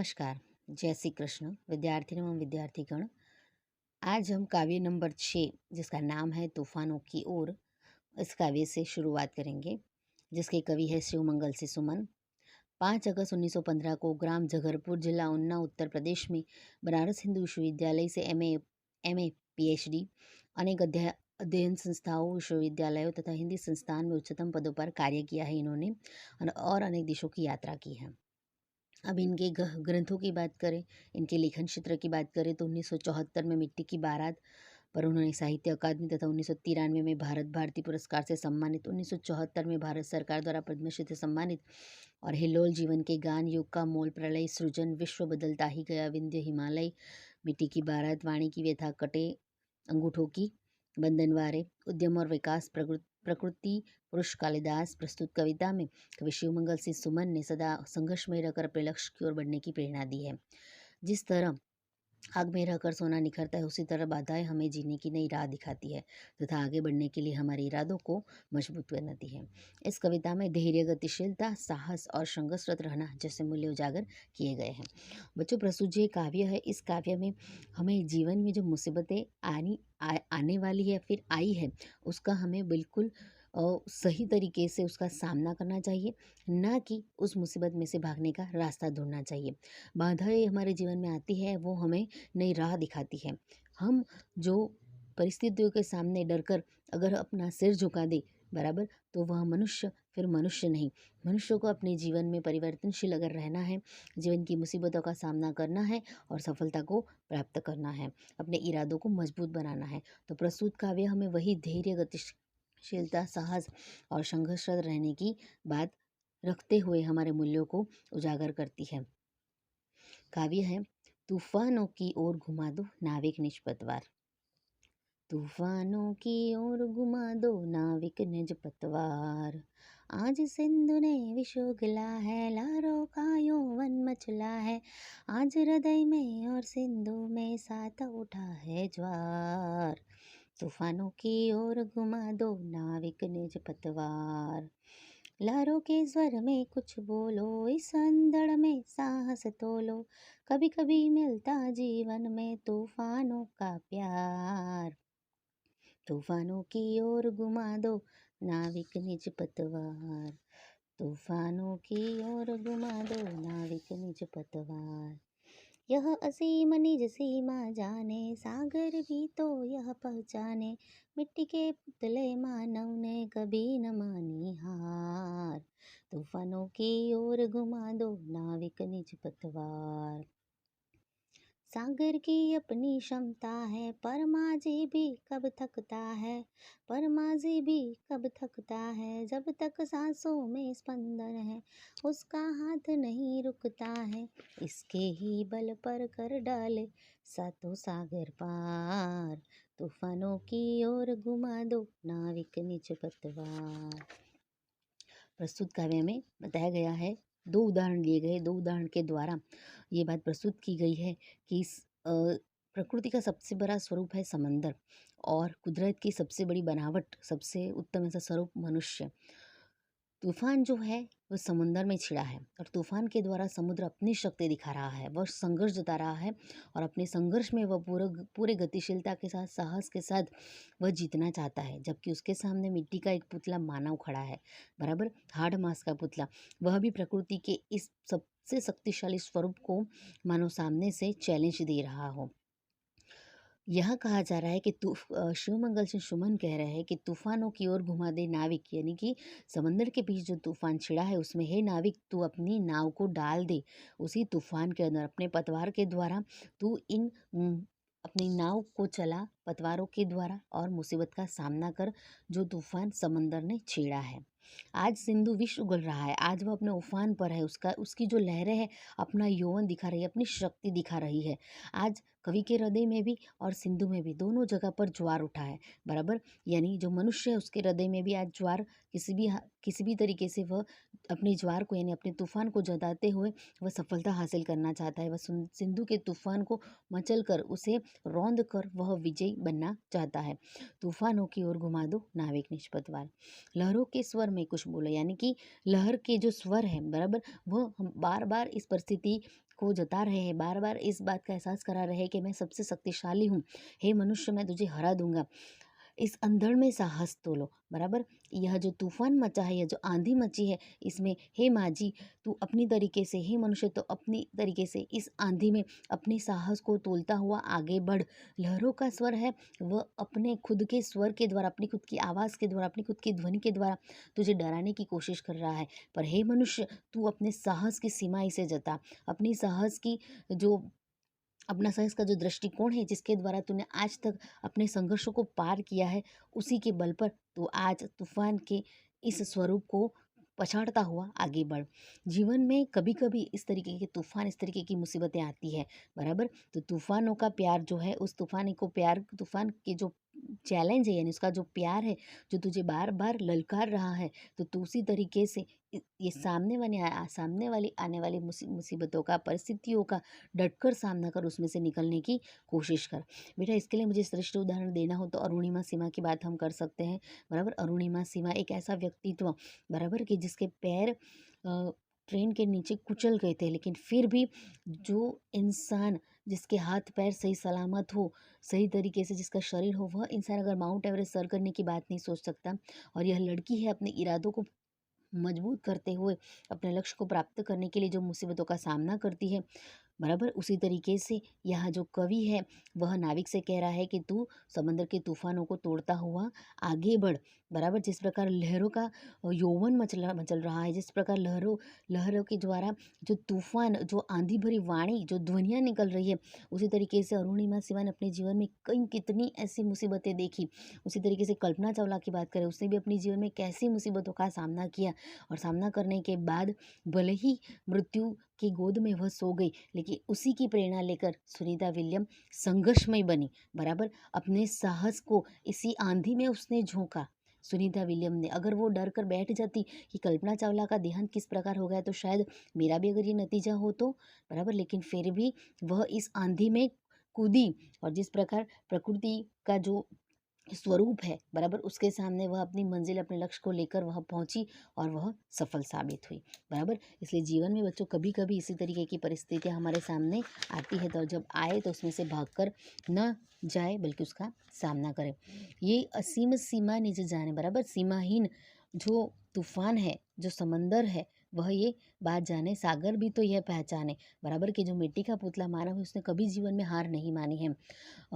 नमस्कार। जय श्री कृष्ण विद्यार्थी एवं विद्यार्थीगण। आज हम काव्य नंबर 6 जिसका नाम है तूफानों की ओर, इस काव्य से शुरुआत करेंगे, जिसके कवि है शिवमंगल से सुमन। 5 अगस्त 1915 को ग्राम जगरपुर, जिला उन्नाव, उत्तर प्रदेश में बनारस हिंदू विश्वविद्यालय से एमए पीएचडी, अनेक अध्ययन संस्थाओं, विश्वविद्यालयों तथा हिंदी संस्थान में उच्चतम पदों पर कार्य किया है इन्होंने, और अनेक देशों की यात्रा की है। अब इनके ग्रंथों की बात करें, इनके लेखन क्षेत्र की बात करें तो 1974 में मिट्टी की बारात पर उन्होंने साहित्य अकादमी तथा 1993 में भारत भारती पुरस्कार से सम्मानित, 1974 में भारत सरकार द्वारा पद्मश्री से सम्मानित, और हिलोल जीवन के गान, युग का मोल, प्रलय सृजन, विश्व बदलता ही गया, विंध्य हिमालय, मिट्टी की बारात, वाणी की व्यथा, कटे अंगूठों की बंधनवारे, उद्यम और विकास, प्रकृति पुरुष कालिदास। प्रस्तुत कविता में कवि शिवमंगल सिंह सुमन ने सदा संघर्ष में रहकर अपने लक्ष्य की ओर बढ़ने की प्रेरणा दी है। जिस तरह आग में रहकर सोना निखरता है, उसी तरह बाधाएं हमें जीने की नई राह दिखाती है तथा आगे बढ़ने के लिए हमारे इरादों को मजबूत बनाती है। इस कविता में धैर्य, गतिशीलता, साहस और संघर्षरत रहना जैसे मूल्य उजागर किए गए हैं। बच्चों, प्रस्तुत जो काव्य है, इस काव्य में हमें जीवन में जो मुसीबतें आने वाली है, फिर आई है, उसका हमें बिल्कुल सही तरीके से उसका सामना करना चाहिए, ना कि उस मुसीबत में से भागने का रास्ता ढूंढना चाहिए। बाधाएं हमारे जीवन में आती है, वो हमें नई राह दिखाती है। हम जो परिस्थितियों के सामने डरकर अगर अपना सिर झुका दे, बराबर, तो वह मनुष्य फिर मनुष्य नहीं। मनुष्य को अपने जीवन में परिवर्तनशील अगर रहना है, जीवन की मुसीबतों का सामना करना है और सफलता को प्राप्त करना है, अपने इरादों को मजबूत बनाना है, तो प्रस्तुत काव्य हमें वही धैर्य, गतिशीलता, साहस और संघर्षरत रहने की बात रखते हुए हमारे मूल्यों को उजागर करती है। काव्य है तूफानों की ओर घुमा दो नाविक निज पतवार। तूफानों की ओर घुमा दो नाविक निज पतवार। आज सिंधु ने विश्व गिला है, लारों का यौवन मचला है। आज हृदय में और सिंधु में साथ उठा है ज्वार। तूफानों की ओर घुमा दो नाविक निज पतवार। लहरों के स्वर में कुछ बोलो, इस अंधड़ में साहस तोलो। कभी कभी मिलता जीवन में तूफानों का प्यार। तूफानों की ओर घुमा दो नाविक निज पतवार। तूफानों की ओर घुमा दो नाविक निज पतवार। यह असीम निज सीमा जाने, सागर भी तो यह पहचाने। मिट्टी के पुतले मानव ने कभी न मानी हार। तूफानों की ओर घुमा दो नाविक निज पतवार। सागर की अपनी क्षमता है, पर माझी भी कब थकता है। पर माझी भी कब थकता है, जब तक सांसों में स्पंदन है, उसका हाथ नहीं रुकता है। इसके ही बल पर कर डाले सातों सागर पार। तूफानों की ओर घुमा दो नाविक निज पतवार। प्रस्तुत काव्य में बताया गया है, 2 उदाहरण दिए गए, 2 उदाहरण के द्वारा ये बात प्रस्तुत की गई है कि प्रकृति का सबसे बड़ा स्वरूप है समंदर, और कुदरत की सबसे बड़ी बनावट, सबसे उत्तम ऐसा स्वरूप मनुष्य। तूफान जो है वह समुंदर में छिड़ा है, और तूफान के द्वारा समुद्र अपनी शक्ति दिखा रहा है, वह संघर्ष जता रहा है, और अपने संघर्ष में वह पूरे गतिशीलता के साथ, साहस के साथ वह जीतना चाहता है, जबकि उसके सामने मिट्टी का एक पुतला मानव खड़ा है, बराबर, हार्ड मास का पुतला। वह भी प्रकृति के इस सबसे शक्तिशाली स्वरूप को मानो सामने से चैलेंज दे रहा हो। यह कहा जा रहा है कि शिवमंगल सिंह सुमन कह रहे हैं कि तूफानों की ओर घुमा दे नाविक, यानी कि समंदर के बीच जो तूफान छिड़ा है उसमें, हे नाविक, तू अपनी नाव को डाल दे उसी तूफान के अंदर, अपने पतवार के द्वारा तू अपनी नाव को चला पतवारों के द्वारा, और मुसीबत का सामना कर जो तूफान समंदर ने छेड़ा है। आज सिंधु विश्व उगल रहा है, आज वह अपने उफान पर है, उसकी जो लहरें हैं अपना यौवन दिखा रही है, अपनी शक्ति दिखा रही है। आज कवि के हृदय में भी और सिंधु में भी, दोनों जगह पर ज्वार उठा है, बराबर, यानी जो मनुष्य है उसके हृदय में भी आज ज्वार किसी भी तरीके से वह अपने ज्वार को, यानी अपने तूफान को जताते हुए वह सफलता हासिल करना चाहता है। वह सिंधु के तूफान को मचल कर, उसे रौंद कर वह विजयी बनना चाहता है। तूफानों की ओर घुमा दो नाविक निज पतवार। लहरों के स्वर में कुछ बोला, यानी कि लहर के जो स्वर है बराबर, वो हम बार बार इस परिस्थिति को जता रहे हैं, बार बार इस बात का एहसास करा रहे हैं कि मैं सबसे शक्तिशाली हूँ, हे मनुष्य मैं तुझे हरा दूंगा। इस अंधड़ में साहस तोलो, बराबर। यह जो तूफान मचा है, यह जो आंधी मची है, इसमें हे माझी तू अपनी तरीके से, हे मनुष्य तो अपनी तरीके से इस आंधी में अपने साहस को तोलता हुआ आगे बढ़। लहरों का स्वर है वह अपने खुद के स्वर के द्वारा, अपनी खुद की आवाज़ के द्वारा, अपनी खुद की ध्वनि के द्वारा तुझे डराने की कोशिश कर रहा है। पर हे मनुष्य तू अपने साहस की सीमा इसे जता, अपनी साहस की जो अपना साहस का जो दृष्टिकोण है, जिसके द्वारा तूने आज तक अपने संघर्षों को पार किया है, उसी के बल पर तू आज तूफान के इस स्वरूप को पछाड़ता हुआ आगे बढ़। जीवन में कभी कभी इस तरीके के तूफान, इस तरीके की मुसीबतें आती है, बराबर। तो तूफानों का प्यार जो है, उस तूफान को प्यार, तूफान के जो चैलेंज है यानी उसका जो प्यार है, जो तुझे बार बार ललकार रहा है, तो तू उसी तरीके से ये सामने वाली आने वाली मुसीबतों का, परिस्थितियों का डटकर सामना कर, उसमें से निकलने की कोशिश कर। बेटा इसके लिए मुझे श्रेष्ठ उदाहरण देना हो तो अरुणिमा सिन्हा की बात हम कर सकते हैं, बराबर। अरुणिमा सिन्हा एक ऐसा व्यक्तित्व, बराबर, कि जिसके पैर ट्रेन के नीचे कुचल गए थे, लेकिन फिर भी जो इंसान जिसके हाथ पैर सही सलामत हो, सही तरीके से जिसका शरीर हो, वह इंसान अगर माउंट एवरेस्ट सर करने की बात नहीं सोच सकता। और यह लड़की है अपने इरादों को मजबूत करते हुए अपने लक्ष्य को प्राप्त करने के लिए जो मुसीबतों का सामना करती है, बराबर। उसी तरीके से यहाँ जो कवि है वह नाविक से कह रहा है कि तू समंदर के तूफानों को तोड़ता हुआ आगे बढ़, बराबर। जिस प्रकार लहरों का यौवन मचल रहा है, जिस प्रकार लहरों लहरों के द्वारा जो तूफान, जो आंधी भरी वाणी, जो ध्वनियाँ निकल रही है, उसी तरीके से अरुणिमा सिन्हा ने अपने जीवन में कई कितनी ऐसी मुसीबतें देखी। उसी तरीके से कल्पना चावला की बात करें, उसने भी अपने जीवन में कैसी मुसीबतों का सामना किया, और सामना करने के बाद भले ही मृत्यु की गोद में वह सो गई, लेकिन उसी की प्रेरणा लेकर सुनीता विलियम संघर्षमय बनी, बराबर। अपने साहस को इसी आंधी में उसने झोंका। सुनीता विलियम ने, अगर वो डर कर बैठ जाती कि कल्पना चावला का देहांत किस प्रकार हो गया तो शायद मेरा भी अगर ये नतीजा हो तो, बराबर, लेकिन फिर भी वह इस आंधी में कूदी, और जिस प्रकार प्रकृति का जो स्वरूप है, बराबर, उसके सामने वह अपनी मंजिल, अपने लक्ष्य को लेकर वह पहुंची और वह सफल साबित हुई, बराबर। इसलिए जीवन में बच्चों कभी कभी इसी तरीके की परिस्थितियां हमारे सामने आती है, तो जब आए तो उसमें से भागकर न जाए बल्कि उसका सामना करें। ये असीम सीमा नीचे जाने, बराबर, सीमाहीन जो तूफान है, जो समंदर है, वह ये बात जाने, सागर भी तो यह पहचाने, बराबर, कि जो मिट्टी का पुतला मानव है उसने कभी जीवन में हार नहीं मानी है।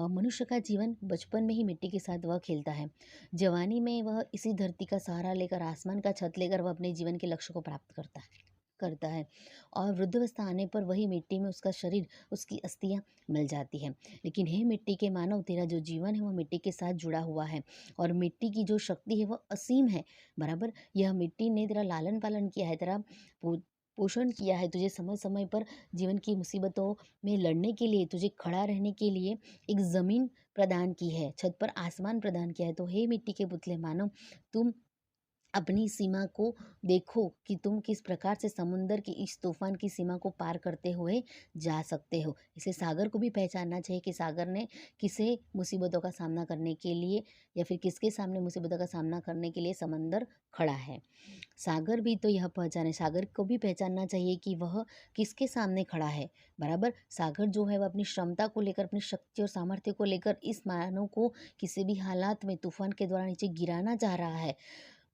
मनुष्य का जीवन बचपन में ही मिट्टी के साथ वह खेलता है, जवानी में वह इसी धरती का सहारा लेकर, आसमान का छत लेकर वह अपने जीवन के लक्ष्य को प्राप्त करता है, और वृद्धावस्था आने पर वही मिट्टी में उसका शरीर, उसकी अस्थियां मिल जाती है। लेकिन हे मिट्टी के मानव, तेरा जो जीवन है वह मिट्टी के साथ जुड़ा हुआ है, और मिट्टी की जो शक्ति है वह असीम है, बराबर। यह मिट्टी ने तेरा लालन पालन किया है, तेरा पोषण किया है, तुझे समय समय पर जीवन की मुसीबतों में लड़ने के लिए, तुझे खड़ा रहने के लिए एक ज़मीन प्रदान की है, छत पर आसमान प्रदान किया है। तो हे मिट्टी के पुतले मानव, तुम अपनी सीमा को देखो कि तुम किस प्रकार से समुंदर की इस तूफान की सीमा को पार करते हुए जा सकते हो। इसे सागर को भी पहचानना चाहिए कि सागर ने किसे मुसीबतों का सामना करने के लिए, या फिर किसके सामने मुसीबतों का सामना करने के लिए समंदर खड़ा है। सागर भी तो यह पहचाने, सागर को भी पहचानना चाहिए कि वह किसके सामने खड़ा है, बराबर। सागर जो है वह अपनी क्षमता को लेकर, अपनी शक्ति और सामर्थ्य को लेकर इस मानव को किसी भी हालात में तूफान के द्वारा नीचे गिराना चाह रहा है।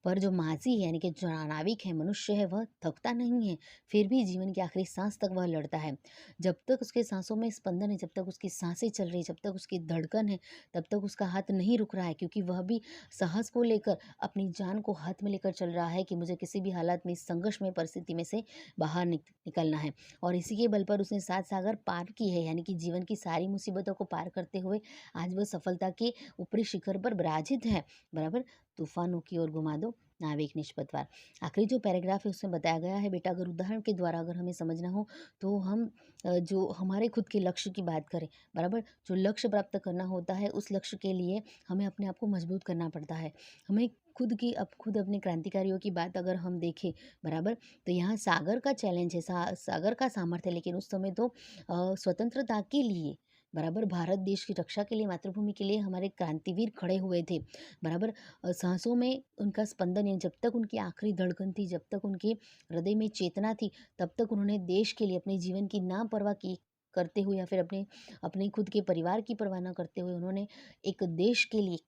पर जो माझी है यानी कि जो नाविक है, मनुष्य है, वह थकता नहीं है, फिर भी जीवन की आखिरी सांस तक वह लड़ता है। जब तक उसके सांसों में स्पंदन है, जब तक उसकी सांसें चल रही, जब तक उसकी धड़कन है, तब तक उसका हाथ नहीं रुक रहा है, क्योंकि वह भी साहस को लेकर अपनी जान को हाथ में लेकर चल रहा है कि मुझे किसी भी हालात में, इस संघर्ष में, परिस्थिति में से बाहर निकलना है। और इसी के बल पर उसने 7 सागर पार की है, यानी कि जीवन की सारी मुसीबतों को पार करते हुए आज वह सफलता के ऊपरी शिखर पर विराजित है, बराबर। तूफानों की ओर घुमा दो नाविक निष्पतवार। आखिरी जो पैराग्राफ है उसमें बताया गया है बेटा, अगर उदाहरण के द्वारा अगर हमें समझना हो तो हम जो हमारे खुद के लक्ष्य की बात करें, बराबर, जो लक्ष्य प्राप्त करना होता है उस लक्ष्य के लिए हमें अपने आप को मजबूत करना पड़ता है। हमें खुद अपने क्रांतिकारियों की बात अगर हम देखें, बराबर, तो यहाँ सागर का चैलेंज है, सागर का सामर्थ्य है, लेकिन उस समय तो स्वतंत्रता के लिए बराबर भारत देश की रक्षा के लिए, मातृभूमि के लिए हमारे क्रांतिवीर खड़े हुए थे। बराबर साँसों में उनका स्पंदन है, जब तक उनकी आखिरी धड़कन थी, जब तक उनके हृदय में चेतना थी, तब तक उन्होंने देश के लिए अपने जीवन की ना परवाह की करते हुए या फिर अपने अपने खुद के परिवार की परवाह ना करते हुए उन्होंने एक देश के लिए,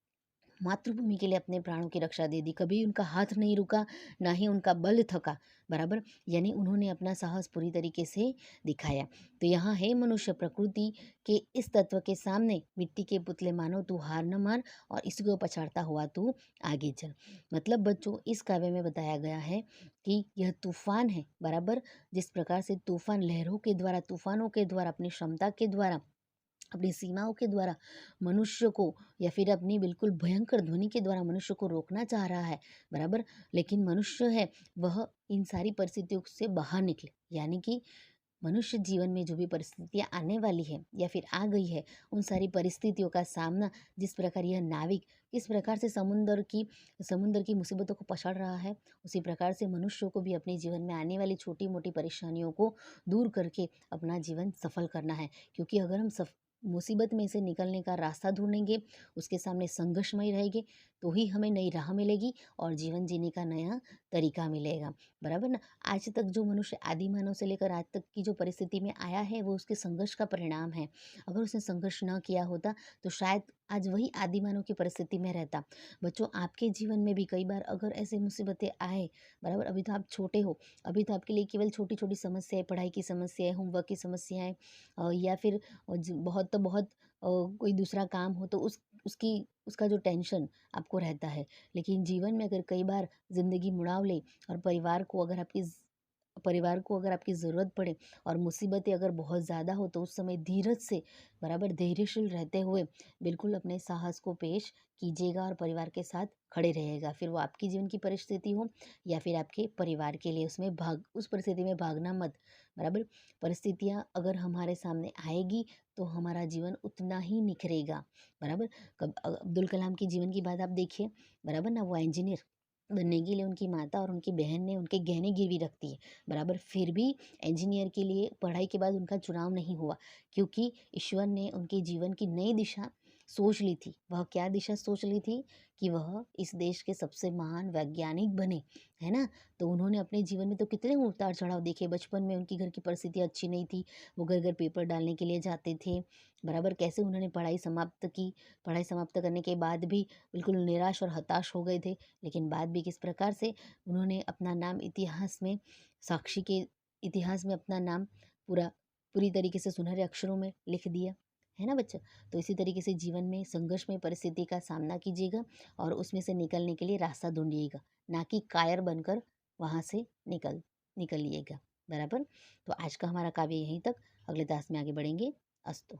मातृभूमि के लिए अपने प्राणों की रक्षा दे दी। कभी उनका हाथ नहीं रुका, ना ही उनका बल थका। बराबर? यानी उन्होंने अपना साहस पूरी तरीके से दिखाया। तो यहाँ है मनुष्य प्रकृति के इस तत्व के सामने मिट्टी के पुतले मानो तू हार न मान और इसको पछाड़ता हुआ तू आगे चल। मतलब बच्चों इस काव्य में बताया गया है कि यह तूफान है, बराबर? जिस प्रकार से तूफान लहरों के द्वारा, तूफानों के द्वारा, अपनी क्षमता के द्वारा, अपनी सीमाओं के द्वारा मनुष्य को या फिर अपनी बिल्कुल भयंकर ध्वनि के द्वारा मनुष्य को रोकना चाह रहा है, बराबर? लेकिन मनुष्य है वह इन सारी परिस्थितियों से बाहर निकले, यानी कि मनुष्य जीवन में जो भी परिस्थितियाँ आने वाली है या फिर आ गई है, उन सारी परिस्थितियों का सामना, जिस प्रकार यह नाविक किस प्रकार से समुद्र की मुसीबतों को पछाड़ रहा है, उसी प्रकार से मनुष्यों को भी अपने जीवन में आने वाली छोटी मोटी परेशानियों को दूर करके अपना जीवन सफल करना है। क्योंकि अगर हम मुसीबत में से निकलने का रास्ता ढूंढेंगे, उसके सामने संघर्षमय रहेंगे, तो ही हमें नई राह मिलेगी और जीवन जीने का नया तरीका मिलेगा। बराबर ना? आज तक जो मनुष्य आदि मानव से लेकर आज तक की जो परिस्थिति में आया है, वो उसके संघर्ष का परिणाम है। अगर उसने संघर्ष ना किया होता, तो शायद आज वही आदि मानव की परिस्थिति में रहता। बच्चों आपके जीवन में भी कई बार अगर ऐसी मुसीबतें आए, बराबर? अभी तो आप छोटे हो, अभी तो आपके लिए केवल छोटी-छोटी समस्याएँ, पढ़ाई की समस्याएँ, होमवर्क की समस्याएँ या फिर बहुत तो बहुत कोई दूसरा काम हो तो उसकी उसका जो टेंशन आपको रहता है। लेकिन जीवन में अगर कई बार ज़िंदगी मुड़ाव ले और परिवार को अगर आपकी ज़रूरत पड़े और मुसीबतें अगर बहुत ज़्यादा हो, तो उस समय धीरज से, बराबर धैर्यशील रहते हुए बिल्कुल अपने साहस को पेश कीजिएगा और परिवार के साथ खड़े रहिएगा। फिर वो आपकी जीवन की परिस्थिति हो या फिर आपके परिवार के लिए, उस परिस्थिति में भागना मत। बराबर? परिस्थितियाँ अगर हमारे सामने आएगी तो हमारा जीवन उतना ही निखरेगा। बराबर? अब्दुल कलाम की जीवन की बात आप देखिए, बराबर ना? वो इंजीनियर बनने के लिए उनकी माता और उनकी बहन ने उनके गहने गिरवी रख दिए, बराबर? फिर भी इंजीनियर के लिए पढ़ाई के बाद उनका चुनाव नहीं हुआ, क्योंकि ईश्वर ने उनके जीवन की नई दिशा सोच ली थी। वह क्या दिशा सोच ली थी? कि वह इस देश के सबसे महान वैज्ञानिक बने, है ना? तो उन्होंने अपने जीवन में तो कितने उतार चढ़ाव देखे। बचपन में उनकी घर की परिस्थिति अच्छी नहीं थी, वो घर घर पेपर डालने के लिए जाते थे, बराबर? कैसे उन्होंने पढ़ाई समाप्त की, पढ़ाई समाप्त करने के बाद भी बिल्कुल निराश और हताश हो गए थे, लेकिन बाद भी किस प्रकार से उन्होंने अपना नाम इतिहास में, साक्षी के इतिहास में अपना नाम पूरी तरीके से सुनहरे अक्षरों में लिख दिया, है ना बच्चा? तो इसी तरीके से जीवन में संघर्षमय परिस्थिति का सामना कीजिएगा और उसमें से निकलने के लिए रास्ता ढूंढिएगा, ना कि कायर बनकर वहाँ से निकलिएगा। बराबर? तो आज का हमारा काव्य यहीं तक, अगले दास में आगे बढ़ेंगे। अस्तु।